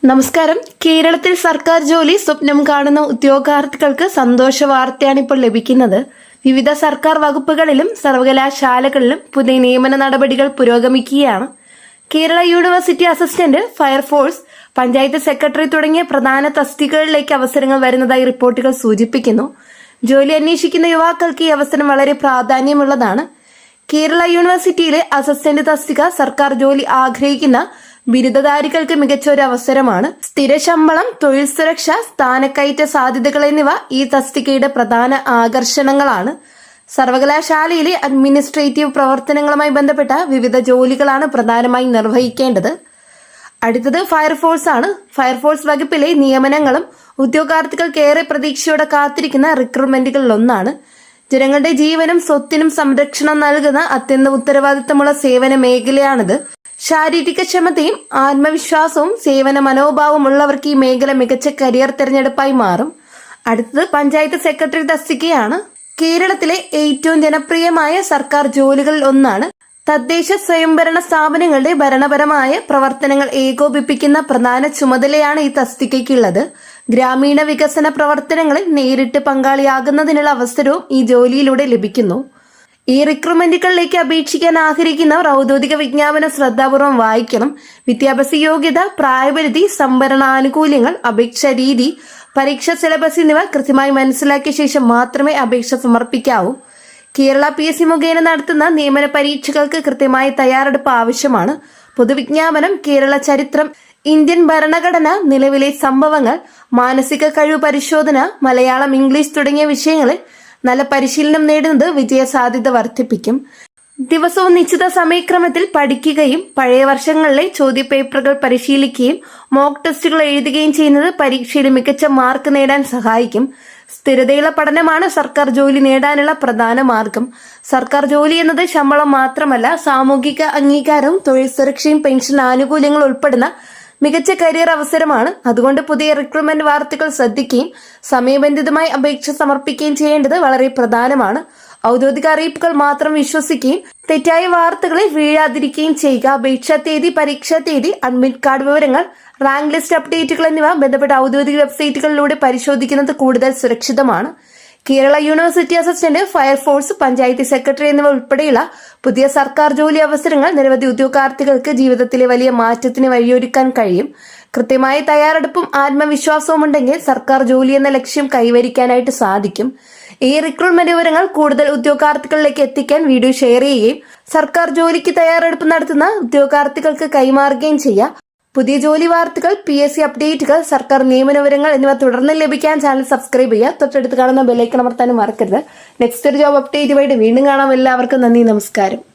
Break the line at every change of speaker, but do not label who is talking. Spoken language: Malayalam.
നമസ്കാരം. കേരളത്തിൽ സർക്കാർ ജോലി സ്വപ്നം കാണുന്ന ഉദ്യോഗാർത്ഥികൾക്ക് സന്തോഷ വാർത്തയാണ് ഇപ്പോൾ ലഭിക്കുന്നത്. വിവിധ സർക്കാർ വകുപ്പുകളിലും സർവകലാശാലകളിലും പുതിയ നിയമന നടപടികൾ പുരോഗമിക്കുകയാണ്. Kerala university assistant, fire force, panchayat secretary തുടങ്ങിയ പ്രധാന തസ്തികകളിലേക്ക് അവസരങ്ങൾ വരുന്നതായി റിപ്പോർട്ടുകൾ സൂചിപ്പിക്കുന്നു. ജോലി അന്വേഷിക്കുന്ന യുവാക്കൾക്ക് ഈ അവസരം വളരെ പ്രാധാന്യമുള്ളതാണ്. കേരള യൂണിവേഴ്സിറ്റിയിലെ അസിസ്റ്റന്റ് തസ്തിക സർക്കാർ ജോലി ആഗ്രഹിക്കുന്ന ബിരുദധാരികൾക്ക് മികച്ച ഒരു അവസരമാണ്. സ്ഥിര ശമ്പളം, തൊഴിൽ സുരക്ഷ, സ്ഥാനക്കയറ്റ സാധ്യതകൾ എന്നിവ ഈ തസ്തികയുടെ പ്രധാന ആകർഷണങ്ങളാണ്. സർവകലാശാലയിലെ അഡ്മിനിസ്ട്രേറ്റീവ് പ്രവർത്തനങ്ങളുമായി ബന്ധപ്പെട്ട വിവിധ ജോലികളാണ് പ്രധാനമായും നിർവഹിക്കേണ്ടത്. അടുത്തത് ഫയർഫോഴ്സ് ആണ്. ഫയർഫോഴ്സ് വകുപ്പിലെ നിയമനങ്ങളും ഉദ്യോഗാർത്ഥികൾക്ക് ഏറെ പ്രതീക്ഷയോടെ കാത്തിരിക്കുന്ന റിക്രൂട്ട്മെന്റുകളിൽ ഒന്നാണ്. ജനങ്ങളുടെ ജീവനും സ്വത്തിനും സംരക്ഷണം നൽകുന്ന അത്യന്തം ഉത്തരവാദിത്തമുള്ള സേവന മേഖലയാണിത്. ശാരീരിക ക്ഷമതയും ആത്മവിശ്വാസവും സേവന മനോഭാവവും ഉള്ളവർക്ക് ഈ മേഖല മികച്ച കരിയർ തിരഞ്ഞെടുപ്പായി മാറും. അടുത്തത് പഞ്ചായത്ത് സെക്രട്ടറി തസ്തികയാണ്. കേരളത്തിലെ ഏറ്റവും ജനപ്രിയമായ സർക്കാർ ജോലികളിൽ ഒന്നാണ്. തദ്ദേശ സ്വയംഭരണ സ്ഥാപനങ്ങളുടെ ഭരണപരമായ പ്രവർത്തനങ്ങൾ ഏകോപിപ്പിക്കുന്ന പ്രധാന ചുമതലയാണ് ഈ തസ്തികയ്ക്കുള്ളത്. ഗ്രാമീണ വികസന പ്രവർത്തനങ്ങളിൽ നേരിട്ട് പങ്കാളിയാകുന്നതിനുള്ള അവസരവും ഈ ജോലിയിലൂടെ ലഭിക്കുന്നു. ഈ റിക്രൂട്ട്മെന്റുകളിലേക്ക് അപേക്ഷിക്കാൻ ആഗ്രഹിക്കുന്നവർ ഔദ്യോഗിക വിജ്ഞാപനം ശ്രദ്ധാപൂർവം വായിക്കണം. വിദ്യാഭ്യാസ യോഗ്യത, പ്രായപരിധി, സംവരണാനുകൂല്യങ്ങൾ, അപേക്ഷാ രീതി, പരീക്ഷാ സിലബസ് എന്നിവ കൃത്യമായി മനസ്സിലാക്കിയ ശേഷം മാത്രമേ അപേക്ഷ സമർപ്പിക്കാവൂ. കേരള PSC മുഖേന നടത്തുന്ന നിയമന പരീക്ഷകൾക്ക് കൃത്യമായ തയ്യാറെടുപ്പ് ആവശ്യമാണ്. പൊതുവിജ്ഞാപനം, കേരള ചരിത്രം, ഇന്ത്യൻ ഭരണഘടന, നിലവിലെ സംഭവങ്ങൾ, മാനസിക കഴിവ് പരിശോധന, മലയാളം, ഇംഗ്ലീഷ് തുടങ്ങിയ വിഷയങ്ങളിൽ നല്ല പരിശീലനം നേടുന്നത് വിജയസാധ്യത വർദ്ധിപ്പിക്കും. ദിവസവും നിശ്ചിത സമയക്രമത്തിൽ പഠിക്കുകയും പഴയ വർഷങ്ങളിലെ ചോദ്യപേപ്പറുകൾ പരിശീലിക്കുകയും മോക്ക് ടെസ്റ്റുകൾ എഴുതുകയും ചെയ്യുന്നത് പരീക്ഷയിൽ മികച്ച മാർക്ക് നേടാൻ സഹായിക്കും. സ്ഥിരതയുള്ള പഠനമാണ് സർക്കാർ ജോലി നേടാനുള്ള പ്രധാന മാർഗം. സർക്കാർ ജോലി എന്നത് ശമ്പളം മാത്രമല്ല, സാമൂഹിക അംഗീകാരവും തൊഴിൽ സുരക്ഷയും പെൻഷൻ ആനുകൂല്യങ്ങളും ഉൾപ്പെടുന്ന മികച്ച കരിയർ അവസരമാണ്. അതുകൊണ്ട് പുതിയ റിക്രൂട്ട്മെന്റ് വാർത്തകൾ ശ്രദ്ധിക്കുകയും സമയബന്ധിതമായി അപേക്ഷ സമർപ്പിക്കുകയും ചെയ്യേണ്ടത് വളരെ പ്രധാനമാണ്. ഔദ്യോഗിക അറിയിപ്പുകൾ മാത്രം വിശ്വസിക്കുകയും തെറ്റായ വാർത്തകളിൽ വീഴാതിരിക്കുകയും ചെയ്യുക. അപേക്ഷാ തീയതി, പരീക്ഷാ തീയതി, അഡ്മിറ്റ് കാർഡ് വിവരങ്ങൾ, റാങ്ക് ലിസ്റ്റ് അപ്ഡേറ്റുകൾ എന്നിവ ബന്ധപ്പെട്ട ഔദ്യോഗിക വെബ്സൈറ്റുകളിലൂടെ പരിശോധിക്കുന്നത് കൂടുതൽ സുരക്ഷിതമാണ്. Kerala university assistant, fire force, panchayat secretary എന്നിവ ഉൾപ്പെടെയുള്ള പുതിയ സർക്കാർ ജോലി അവസരങ്ങൾ നിരവധി ഉദ്യോഗാർത്ഥികൾക്ക് ജീവിതത്തിലെ വലിയ മാറ്റത്തിന് വഴിയൊരുക്കാൻ കഴിയും. കൃത്യമായ തയ്യാറെടുപ്പും ആത്മവിശ്വാസവും ഉണ്ടെങ്കിൽ സർക്കാർ ജോലി എന്ന ലക്ഷ്യം കൈവരിക്കാനായിട്ട് സാധിക്കും. ഈ റിക്രൂട്ട്മെന്റ് വിവരങ്ങൾ കൂടുതൽ ഉദ്യോഗാർത്ഥികളിലേക്ക് എത്തിക്കാൻ വീഡിയോ ഷെയർ ചെയ്യുകയും സർക്കാർ ജോലിക്ക് തയ്യാറെടുപ്പ് നടത്തുന്ന ഉദ്യോഗാർത്ഥികൾക്ക് കൈമാറുകയും ചെയ്യാം. പുതിയ ജോലി വാർത്തകൾ, PSC അപ്ഡേറ്റുകൾ, സർക്കാർ നിയമന വിവരങ്ങൾ എന്നിവ തുടർന്ന് ലഭിക്കാൻ ചാനൽ സബ്സ്ക്രൈബ് ചെയ്യുക. തൊട്ടടുത്ത് കാണുന്ന ബെല്ലൈക്കൺ അമർത്താനും മറക്കരുത്. നെക്സ്റ്റ് ഒരു ജോബ് അപ്ഡേറ്റുമായിട്ട് വീണ്ടും കാണാം. എല്ലാവർക്കും നന്ദി, നമസ്കാരം.